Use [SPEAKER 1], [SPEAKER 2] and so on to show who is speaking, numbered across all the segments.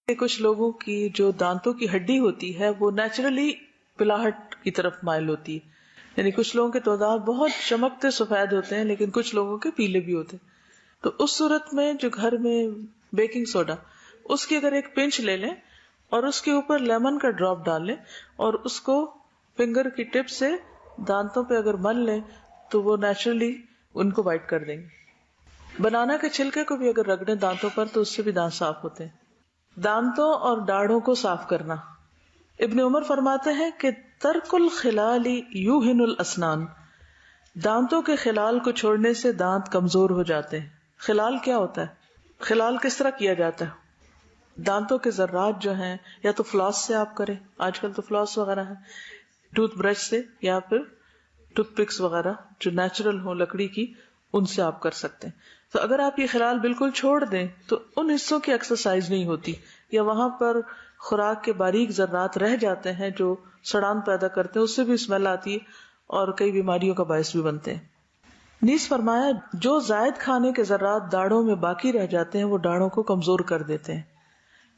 [SPEAKER 1] کہ کچھ لوگوں کی جو دانتوں کی ہڈی ہوتی ہے وہ نیچرلی پلاہٹ کی طرف مائل ہوتی ہے، یعنی کچھ لوگوں کے دانت بہت چمکتے سفید ہوتے ہیں لیکن کچھ لوگوں کے پیلے بھی ہوتے ہیں. تو اس صورت میں جو گھر میں بیکنگ سوڈا، اس کی اگر ایک پنچ لے لیں اور اس کے اوپر لیمن کا ڈراپ ڈال لیں اور اس کو فنگر کی ٹپ سے دانتوں پہ اگر مل لیں تو وہ نیچرلی ان کو وائٹ کر دیں گے. بنانا کے چھلکے کو بھی اگر رگڑیں دانتوں پر تو اس سے بھی دانت صاف ہوتے ہیں. دانتوں اور داڑھوں کو صاف کرنا. ابن عمر فرماتے ہیں کہ ترک الخلال یوہن الاسنان، دانتوں کے خلال کو چھوڑنے سے دانت کمزور ہو جاتے ہیں. خلال کیا ہوتا ہے؟ خلال کس طرح کیا جاتا ہے؟ دانتوں کے ذرات جو ہیں یا تو فلاس سے آپ کریں، آج کل تو فلاس وغیرہ ہے، ٹوتھ برش سے، یا پھر ٹوتھ پکس وغیرہ جو نیچرل ہو لکڑی کی، ان سے آپ کر سکتے ہیں. تو اگر آپ یہ خلال بالکل چھوڑ دیں تو ان حصوں کی ایکسرسائز نہیں ہوتی یا وہاں پر خوراک کے باریک ذرات رہ جاتے ہیں جو سڑان پیدا کرتے ہیں، اس سے بھی اسمیل آتی ہے اور کئی بیماریوں کا باعث بھی بنتے ہیں. نیز فرمایا جو زائد کھانے کے ذرات داڑھوں میں باقی رہ جاتے ہیں وہ داڑھوں کو کمزور کر دیتے ہیں.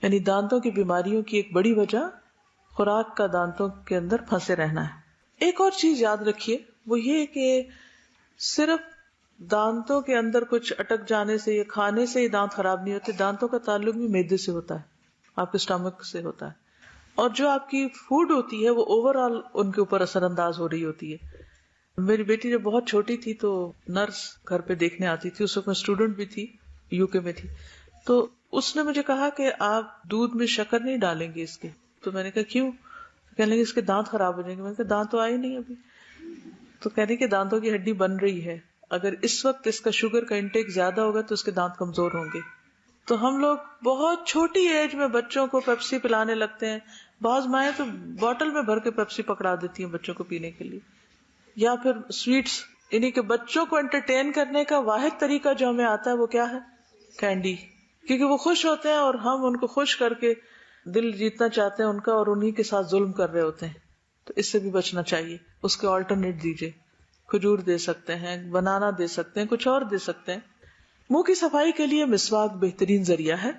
[SPEAKER 1] یعنی دانتوں کی بیماریوں کی ایک بڑی وجہ خوراک کا دانتوں کے اندر پھنسے رہنا ہے. ایک اور چیز یاد رکھیے، وہ یہ کہ صرف دانتوں کے اندر کچھ اٹک جانے سے یا کھانے سے ہی دانت خراب نہیں ہوتے. دانتوں کا تعلق بھی معدے سے ہوتا ہے، آپ کے اسٹمک سے ہوتا ہے، اور جو آپ کی فوڈ ہوتی ہے وہ اوور آل ان کے اوپر اثر انداز ہو رہی ہوتی ہے. میری بیٹی جب بہت چھوٹی تھی تو نرس گھر پہ دیکھنے آتی تھی، اس وقت میں اسٹوڈنٹ بھی تھی، UK میں تھی. تو اس نے مجھے کہا کہ آپ دودھ میں شکر نہیں ڈالیں گے اس کے. تو میں نے کہا کیوں؟ کہنے لگے اس کے دانت خراب ہو جائیں گے. میں نے کہا دانت تو آئے نہیں ابھی. تو کہنے کہ دانتوں کی ہڈی بن رہی ہے، اگر اس وقت اس کا شوگر کا انٹیک زیادہ ہوگا تو اس کے دانت کمزور ہوں گے. تو ہم لوگ بہت چھوٹی ایج میں بچوں کو پیپسی پلانے لگتے ہیں. بعض مائیں تو بوٹل میں بھر کے پیپسی پکڑا دیتی ہیں بچوں کو پینے کے لیے، یا پھر سویٹس. یعنی کہ بچوں کو انٹرٹین کرنے کا واحد طریقہ جو ہمیں آتا ہے وہ کیا ہے؟ کینڈی. کیونکہ وہ خوش ہوتے ہیں اور ہم ان کو خوش کر کے دل جیتنا چاہتے ہیں ان کا اور انہی کے ساتھ ظلم کر رہے ہوتے ہیں. تو اس سے بھی بچنا چاہیے. اس کے آلٹرنیٹ دیجیے، کھجور دے سکتے ہیں، بنانا دے سکتے ہیں، کچھ اور دے سکتے ہیں. منہ کی صفائی کے لیے مسواک بہترین ذریعہ ہے.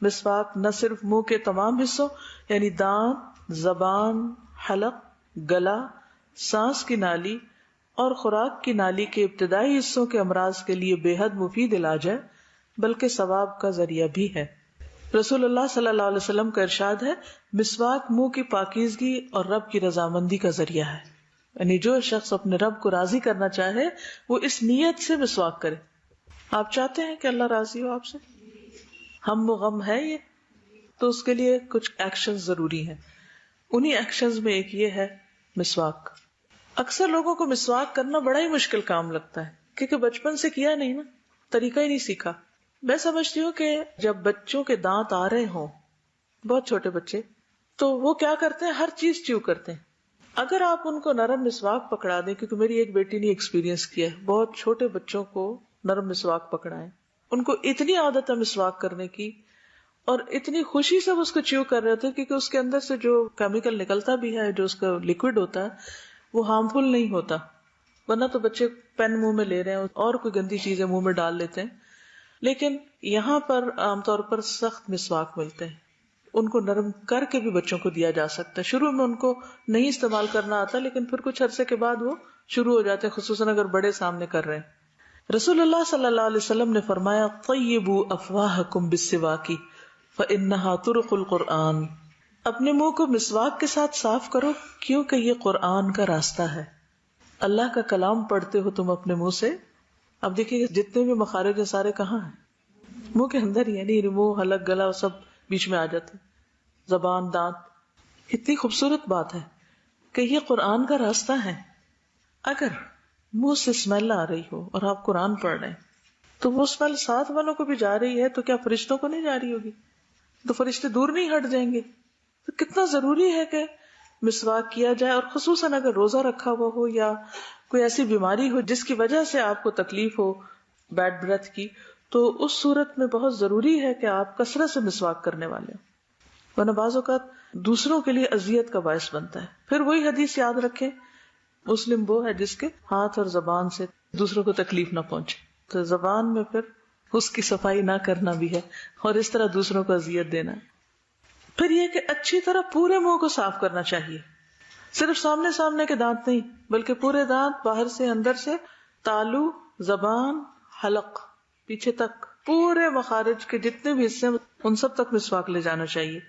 [SPEAKER 1] مسواک نہ صرف منہ کے تمام حصوں یعنی دانت، زبان، حلق، گلا، سانس کی نالی اور خوراک کی نالی کے ابتدائی حصوں کے امراض کے لیے بے حد مفید علاج ہے، بلکہ ثواب کا ذریعہ بھی ہے. رسول اللہ صلی اللہ علیہ وسلم کا ارشاد ہے، مسواک منہ کی پاکیزگی اور رب کی رضامندی کا ذریعہ ہے. یعنی جو شخص اپنے رب کو راضی کرنا چاہے وہ اس نیت سے مسواک کرے. آپ چاہتے ہیں کہ اللہ راضی ہو آپ سے؟ ہم و غم ہے یہ، تو اس کے لیے کچھ ایکشن ضروری ہیں. انہی ایکشنز میں ایک یہ ہے مسواک. اکثر لوگوں کو مسواک کرنا بڑا ہی مشکل کام لگتا ہے کیونکہ بچپن سے کیا نہیں نا، طریقہ ہی نہیں سیکھا. میں سمجھتی ہوں کہ جب بچوں کے دانت آ رہے ہوں، بہت چھوٹے بچے، تو وہ کیا کرتے ہیں؟ ہر چیز چیو کرتے ہیں. اگر آپ ان کو نرم مسواک پکڑا دیں، کیونکہ میری ایک بیٹی نے ایکسپیرینس کیا ہے، بہت چھوٹے بچوں کو نرم مسواک پکڑائیں، ان کو اتنی عادت ہے مسواک کرنے کی اور اتنی خوشی سے وہ اس کو چیو کر رہے ہوتے ہیں کیونکہ اس کے اندر سے جو کیمیکل نکلتا بھی ہے، جو اس کا لیکوڈ ہوتا ہے وہ ہارمفل نہیں ہوتا. ورنہ تو بچے پین منہ میں لے رہے ہیں اور کوئی گندی چیزیں منہ میں ڈال لیتے ہیں. لیکن یہاں پر عام طور پر سخت مسواک ملتے ہیں، ان کو نرم کر کے بھی بچوں کو دیا جا سکتا ہے. شروع میں ان کو نہیں استعمال کرنا آتا لیکن پھر کچھ عرصے کے بعد وہ شروع ہو جاتے ہیں، خصوصاً اگر بڑے سامنے کر رہے ہیں. رسول اللہ صلی اللہ علیہ وسلم نے فرمایا، طیبوا افواہکم بالسواک فانہا طرق القرآن. اپنے منہ کو مسواک کے ساتھ صاف کرو کیونکہ یہ قرآن کا راستہ ہے. اللہ کا کلام پڑھتے ہو تم اپنے منہ سے. اب دیکھیے جتنے بھی مخارج ہیں سارے کہاں ہیں؟ منہ کے اندر ہی. یعنی منہ، حلق، گلا سب بیچ میں آ جاتے، زبان، دانت. اتنی خوبصورت بات ہے کہ یہ قرآن کا راستہ ہے. اگر منہ سے اسمیل آ رہی ہو اور آپ قرآن پڑھ رہے ہیں تو وہ اسمیل ساتھ والوں کو بھی جا رہی ہے، تو کیا فرشتوں کو نہیں جا رہی ہوگی؟ تو فرشتے دور نہیں ہٹ جائیں گے؟ تو کتنا ضروری ہے کہ مسواک کیا جائے. اور خصوصاً اگر روزہ رکھا ہوا ہو یا کوئی ایسی بیماری ہو جس کی وجہ سے آپ کو تکلیف ہو بیڈ بریتھ کی، تو اس صورت میں بہت ضروری ہے کہ آپ کثرت سے مسواک کرنے والے ہوں، ورنہ بعض اوقات دوسروں کے لیے اذیت کا باعث بنتا ہے. پھر وہی حدیث یاد رکھیں، مسلم وہ ہے جس کے ہاتھ اور زبان سے دوسروں کو تکلیف نہ پہنچے. تو زبان میں پھر اس کی صفائی نہ کرنا بھی ہے اور اس طرح دوسروں کو اذیت دینا. پھر یہ کہ اچھی طرح پورے منہ کو صاف کرنا چاہیے، صرف سامنے سامنے کے دانت نہیں بلکہ پورے دانت، باہر سے اندر سے، تالو، زبان، حلق، پیچھے تک، پورے مخارج کے جتنے بھی حصے ہیں ان سب تک مسواک لے جانا چاہیے.